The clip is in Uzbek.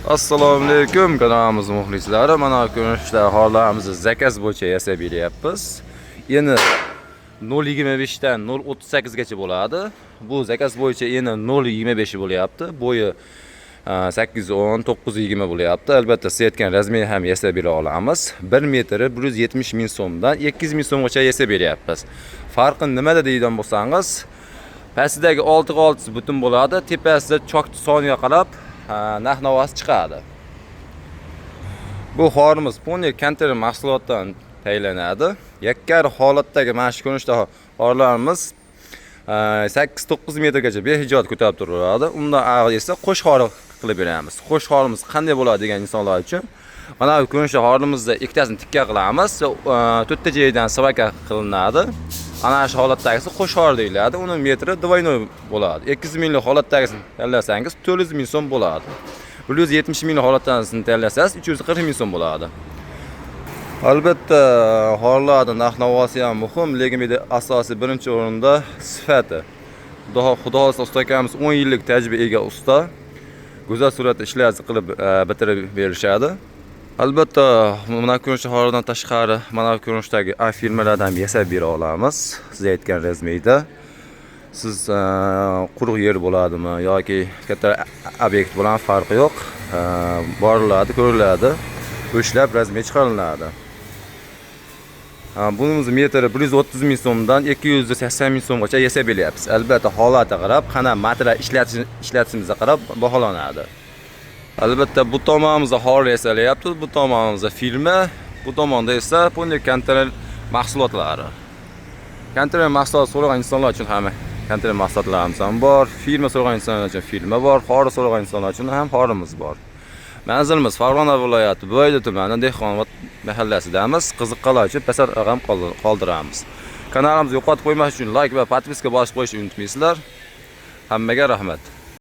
Assalomu alaykum kanalimiz muxlislari. Mana ko'rinishlar hollarimizni zakaz bo'yicha yasab beryapmiz. Endi 0.25 dan 0.38 gacha bo'ladi. Bu zakaz bo'yicha endi 0.25 bo'lyapti. Bo'yi 810 920 bo'lyapti. Albatta siz aytgan razmerni ham yasab bera olamiz. 1 metri 170 ming so'mdan 200 ming so'mgacha yasab beryapmiz. Farqi nimada deydigan bo'lsangiz, pastidagi 6 butun bo'ladi, tepasida chok soniga qarab narx-navosi chiqadi. Bu xorimiz poni konteyner mahsulotdan tayyorlanadi. Yakkari holatdagi mana shu ko'rinishda xorlarimiz 8-9 metrgacha behijot ko'tarib turadi. Undan og'ir esa qo'sh xor qilib beramiz. Qo'sh xorimiz qanday bo'ladi degan insonlar uchun mana bu ko'rinishda xorimizda ikkitasini tikka qilamiz. To'rtta joydan savaka qilinadi. Ana shu holatdagisi qo'sh xor deyiladi. Uning metri двойной bo'ladi. 200 minglik holatdagisini tanlasangiz 400 ming so'm bo'ladi. 170 minglik holatdagisini tanlasangiz 340 ming so'm bo'ladi. Albatta xorlarning narx-navosi ham muhim, lekin bu asosiy birinchi o'rinda sifati. Xudo xolisa ustakamiz 10 yillik tajribaga ega usta. Go'zal suratda ishlarni qilib bitirib berishadi. Albatta mana ko'rinish xorlardan tashqari mana ko'rinishdagi firmalardan yasab bera olamiz. Siz aytgan razmerda. Siz quruq yer bo'ladimi yoki katta obyekt bilan farqi yo'q. Boriladi, ko'riladi. O'shlab razmer chiqariladi. Bunimiz metri 130 ming so'mdan 280 ming so'mgacha yasab beryapmiz. Albatta holatiga qarab, qana material ishlatishimizga qarab baholanadi. Albatta bu tomonimizda xor yasalyapti, bu tomonimizda firma, bu tomonda esa poni konteyner mahsulotlari. Konteyner mahsulot so'ragan insonlar uchun ham konteyner mahsulotlarimiz ham bor, firma so'ragan insonlar uchun firma bor, xor so'ragan insonlar uchun ham xorimiz bor. Manzilimiz Farg'ona viloyati Bo'yda tumani Dehqonobod mahallasidamiz. Qiziqqanlar uchun pasar raqam qoldiramiz. Kanalimizni yo'qotib qo'ymaslik uchun like va podpiska bosib qo'yishni unutmaysizlar. Hammaga rahmat.